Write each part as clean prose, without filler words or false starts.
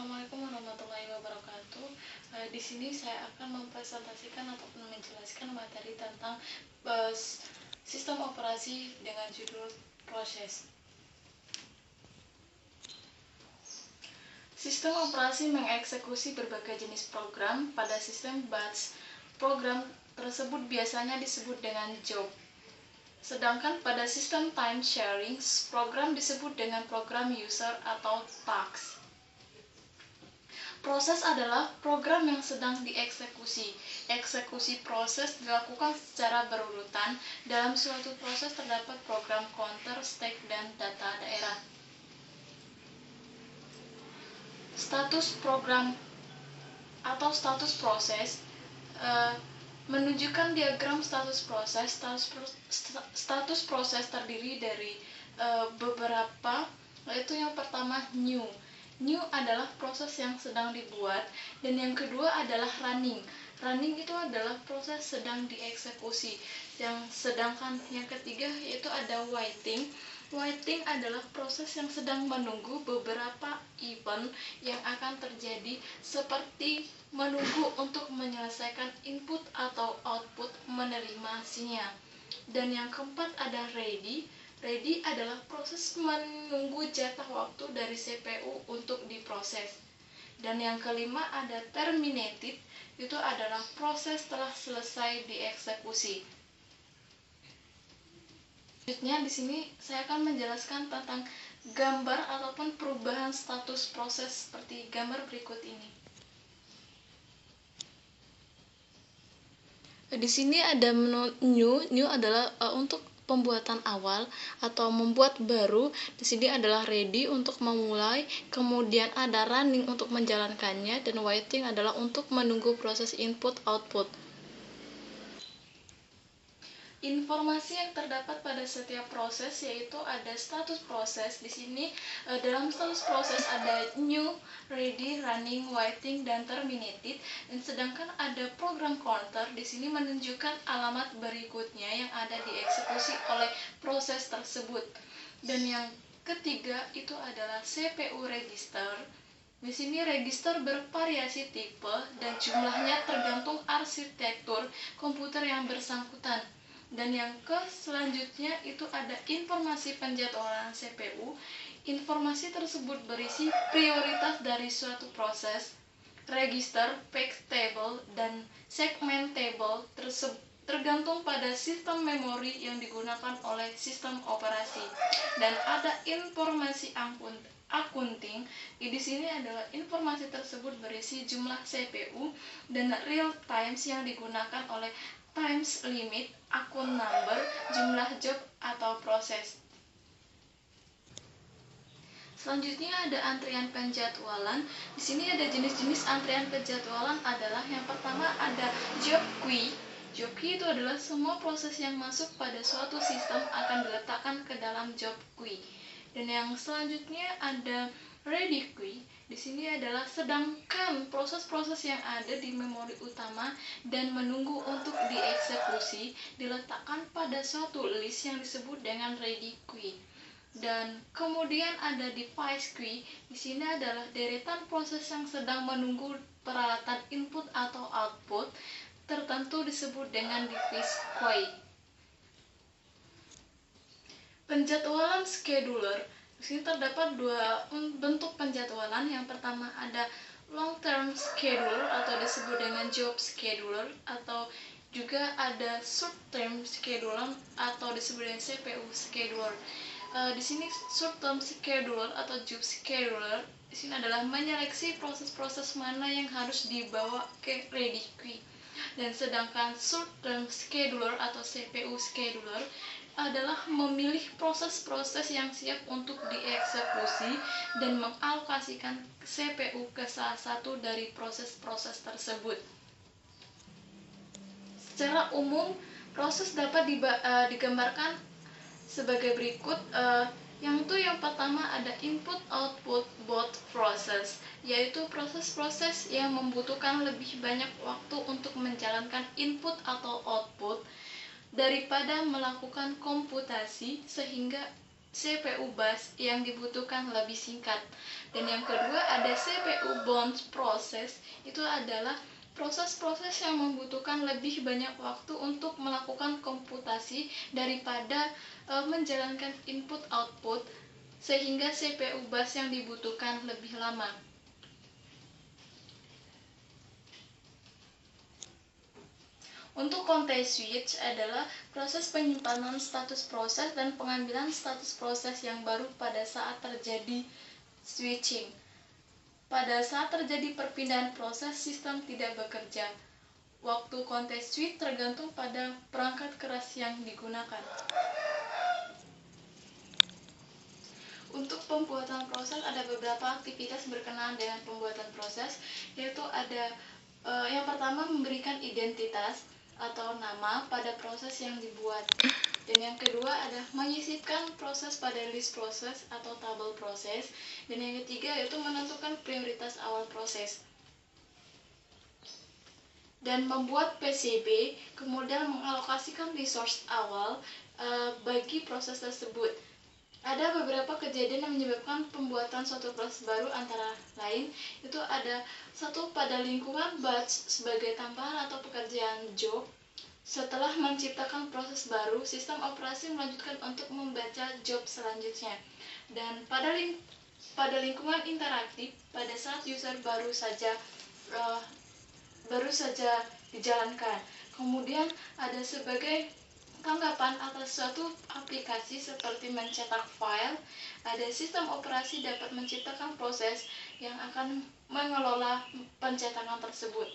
Assalamualaikum warahmatullahi wabarakatuh. Di sini saya akan mempresentasikan ataupun menjelaskan materi tentang sistem operasi dengan judul proses. Sistem operasi mengeksekusi berbagai jenis program pada sistem batch. Program tersebut biasanya disebut dengan job. Sedangkan pada sistem time sharing, program disebut dengan program user atau task. Proses adalah program yang sedang dieksekusi. Eksekusi proses dilakukan secara berurutan. Dalam suatu proses terdapat program counter, stack, dan data daerah. Status program atau status proses menunjukkan diagram status proses. Status proses terdiri dari beberapa, yaitu yang pertama new. New adalah proses yang sedang dibuat, dan yang kedua adalah running. Running itu adalah proses sedang dieksekusi. Sedangkan yang ketiga yaitu ada waiting. Waiting adalah proses yang sedang menunggu beberapa event yang akan terjadi, seperti menunggu untuk menyelesaikan input atau output menerima sinyal. Dan yang keempat ada ready. Ready adalah proses menunggu jatah waktu dari CPU untuk diproses. Dan yang kelima ada terminated, itu adalah proses telah selesai dieksekusi. Selanjutnya di sini saya akan menjelaskan tentang gambar ataupun perubahan status proses seperti gambar berikut ini. Di sini ada menu new. New adalah untuk pembuatan awal atau membuat baru. Di sini adalah ready untuk memulai, kemudian ada running untuk menjalankannya, dan waiting adalah untuk menunggu proses input output. Informasi yang terdapat pada setiap proses yaitu ada status proses. Di sini dalam status proses ada new, ready, running, waiting, dan terminated. Dan sedangkan ada program counter di sini menunjukkan alamat berikutnya yang ada dieksekusi oleh proses tersebut. Dan yang ketiga itu adalah CPU register. Di sini register bervariasi tipe dan jumlahnya tergantung arsitektur komputer yang bersangkutan. Dan yang selanjutnya itu ada informasi penjadwalan CPU. Informasi tersebut berisi prioritas dari suatu proses. Register, page table, dan segment table tergantung pada sistem memori yang digunakan oleh sistem operasi. Dan ada informasi akunting. Di sini adalah informasi tersebut berisi jumlah CPU dan real times yang digunakan oleh times limit, akun number, jumlah job atau proses. Selanjutnya ada antrian penjadwalan. Di sini ada jenis-jenis antrian penjadwalan adalah yang pertama ada job queue. Job queue itu adalah semua proses yang masuk pada suatu sistem akan diletakkan ke dalam job queue. Dan yang selanjutnya ada ready queue. Di sini adalah sedangkan proses-proses yang ada di memori utama dan menunggu untuk dieksekusi diletakkan pada suatu list yang disebut dengan ready queue. Dan kemudian ada device queue. Di sini adalah deretan proses yang sedang menunggu peralatan input atau output tertentu disebut dengan device queue. Penjadwalan scheduler. Di sini terdapat dua bentuk penjadwalan. Yang pertama ada long term scheduler atau disebut dengan job scheduler, atau juga ada short term scheduler atau disebut dengan CPU scheduler. Di sini short term scheduler atau job scheduler di sini adalah menyeleksi proses-proses mana yang harus dibawa ke ready queue. Dan sedangkan short term scheduler atau CPU scheduler adalah memilih proses-proses yang siap untuk dieksekusi dan mengalokasikan CPU ke salah satu dari proses-proses tersebut. Secara umum, proses dapat digambarkan sebagai berikut. Yang pertama ada input output both process, yaitu proses-proses yang membutuhkan lebih banyak waktu untuk menjalankan input atau output daripada melakukan komputasi, sehingga CPU bus yang dibutuhkan lebih singkat. Dan yang kedua ada CPU bound process, itu adalah proses-proses yang membutuhkan lebih banyak waktu untuk melakukan komputasi daripada menjalankan input output, sehingga CPU bus yang dibutuhkan lebih lama. Untuk context switch adalah proses penyimpanan status proses dan pengambilan status proses yang baru pada saat terjadi switching. Pada saat terjadi perpindahan proses, sistem tidak bekerja. Waktu context switch tergantung pada perangkat keras yang digunakan. Untuk pembuatan proses ada beberapa aktivitas berkenaan dengan pembuatan proses, yaitu ada yang pertama memberikan identitas atau nama pada proses yang dibuat. Dan yang kedua ada menyisipkan proses pada list proses atau tabel proses. Dan yang ketiga yaitu menentukan prioritas awal proses. Dan membuat PCB, kemudian mengalokasikan resource awal bagi proses tersebut. Ada beberapa kejadian yang menyebabkan pembuatan suatu proses baru, antara lain itu ada satu, pada lingkungan batch sebagai tambahan atau pekerjaan job. Setelah menciptakan proses baru, sistem operasi melanjutkan untuk membaca job selanjutnya. Dan pada lingkungan interaktif, pada saat user baru saja dijalankan. Kemudian ada sebagai tanggapan atas suatu aplikasi seperti mencetak file, ada sistem operasi dapat menciptakan proses yang akan mengelola pencetakan tersebut.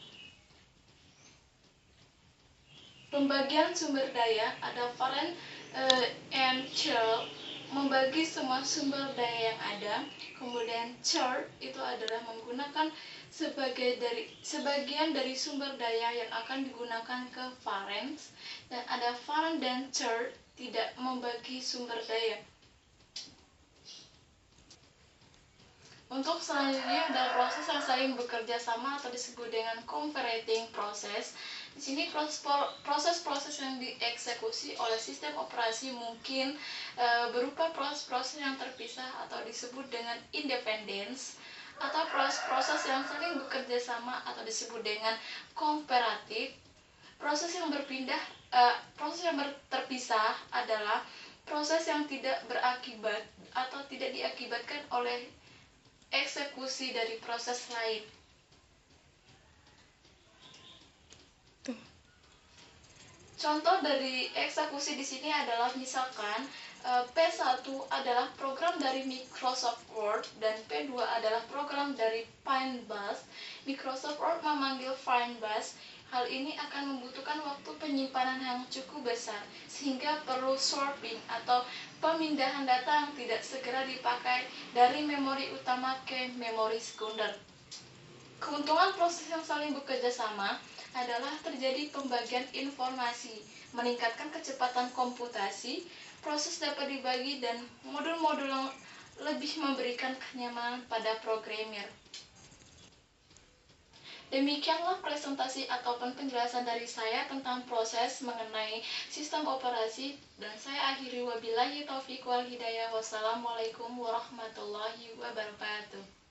Pembagian sumber daya ada parent and child, membagi semua sumber daya yang ada. Kemudian child itu adalah menggunakan sebagian dari sumber daya yang akan digunakan ke parents. Dan ada parent dan child tidak membagi sumber daya. Untuk selanjutnya ada proses yang saling bekerja sama atau disebut dengan cooperating process. Di sini proses-proses yang dieksekusi oleh sistem operasi mungkin berupa proses-proses yang terpisah atau disebut dengan independence, atau proses yang saling bekerja sama atau disebut dengan kooperatif. Proses yang terpisah adalah proses yang tidak berakibat atau tidak diakibatkan oleh eksekusi dari proses lain. Contoh dari eksekusi di sini adalah misalkan P1 adalah program dari Microsoft Word dan P2 adalah program dari Findbus. Microsoft Word memanggil Findbus. Hal ini akan membutuhkan waktu penyimpanan yang cukup besar, sehingga perlu swapping atau pemindahan data yang tidak segera dipakai dari memori utama ke memori sekunder. Keuntungan proses yang saling bekerja sama adalah terjadi pembagian informasi, meningkatkan kecepatan komputasi, proses dapat dibagi, dan modul-modul yang lebih memberikan kenyamanan pada programmer. Demikianlah presentasi ataupun penjelasan dari saya tentang proses mengenai sistem operasi, dan saya akhiri wabillahi taufiq wal hidayah. Wassalamualaikum warahmatullahi wabarakatuh.